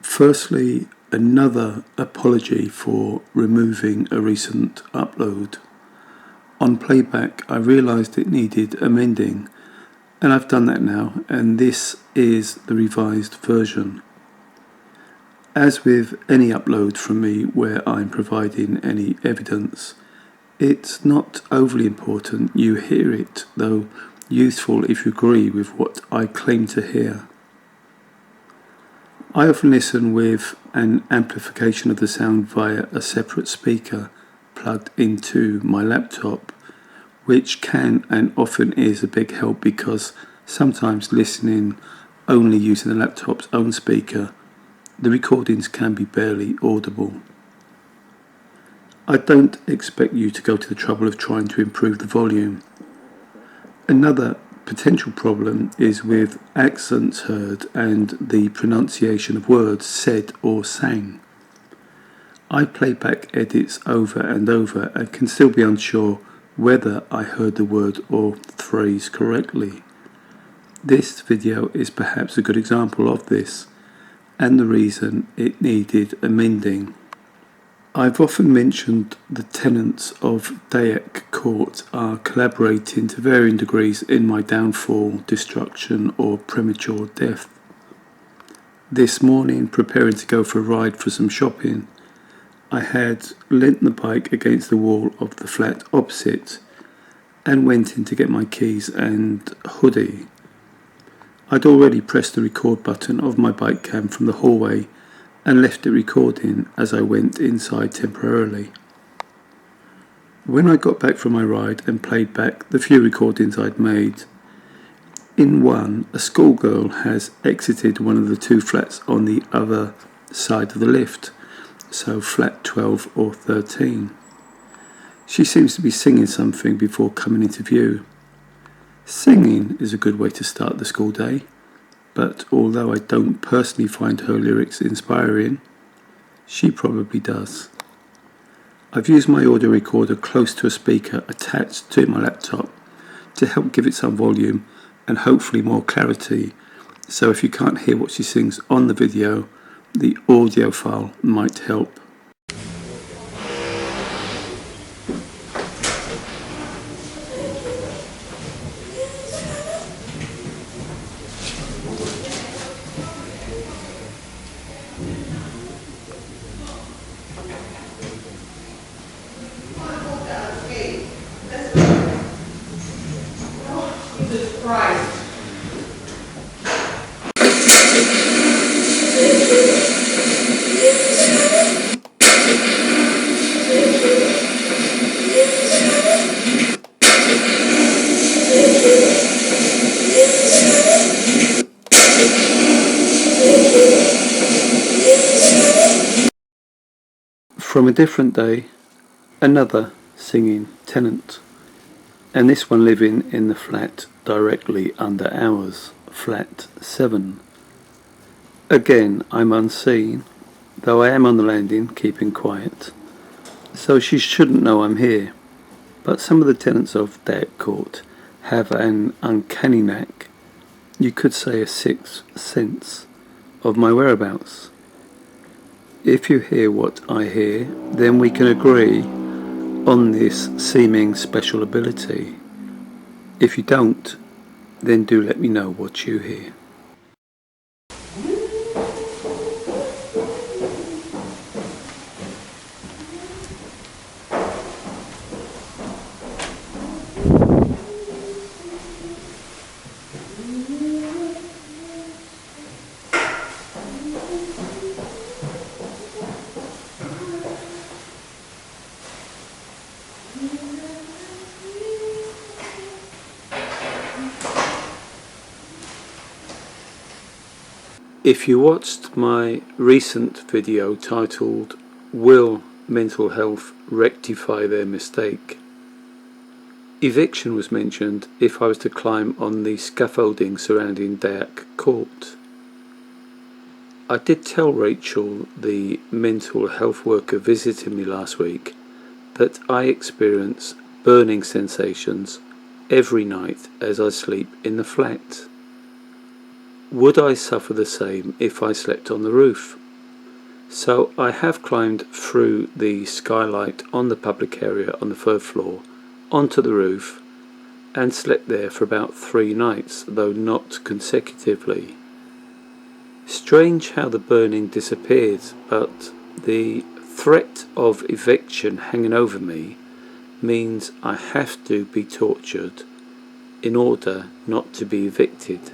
Firstly, another apology for removing a recent upload. On playback, I realised it needed amending, and I've done that now, and this is the revised version. As with any upload from me where I'm providing any evidence, it's not overly important you hear it, though useful if you agree with what I claim to hear. I often listen with an amplification of the sound via a separate speaker plugged into my laptop, which can and often is a big help because sometimes listening only using the laptop's own speaker, the recordings can be barely audible. I don't expect you to go to the trouble of trying to improve the volume. Another potential problem is with accents heard and the pronunciation of words said or sang. I play back edits over and over and can still be unsure whether I heard the word or phrase correctly. This video is perhaps a good example of this and the reason it needed amending. I've often mentioned the tenants of Dayak Court are collaborating to varying degrees in my downfall, destruction or premature death. This morning, preparing to go for a ride for some shopping, I had leant the bike against the wall of the flat opposite and went in to get my keys and hoodie. I'd already pressed the record button of my bike cam from the hallway and left it recording as I went inside temporarily. When I got back from my ride and played back the few recordings I'd made, in one, a schoolgirl has exited one of the two flats on the other side of the lift, so flat 12 or 13. She seems to be singing something before coming into view. Singing is a good way to start the school day, but although I don't personally find her lyrics inspiring, she probably does. I've used my audio recorder close to a speaker attached to my laptop to help give it some volume and hopefully more clarity, so if you can't hear what she sings on the video, the audio file might help. Jesus Christ. From a different day, another singing tenant, and this one living in the flat directly under ours, flat 7. Again, I'm unseen, though I am on the landing keeping quiet, so she shouldn't know I'm here. But some of the tenants of Dayak Court have an uncanny knack, you could say a sixth sense, of my whereabouts. If you hear what I hear, then we can agree on this seeming special ability. If you don't, then do let me know what you hear. If you watched my recent video titled "Will Mental Health Rectify Their Mistake?", eviction was mentioned if I was to climb on the scaffolding surrounding Dayak Court. I did tell Rachel, the mental health worker visiting me last week, that I experience burning sensations every night as I sleep in the flat. Would I suffer the same if I slept on the roof? So I have climbed through the skylight on the public area on the 3rd floor onto the roof and slept there for about 3 nights, though not consecutively. Strange how the burning disappeared, but the threat of eviction hanging over me means I have to be tortured in order not to be evicted.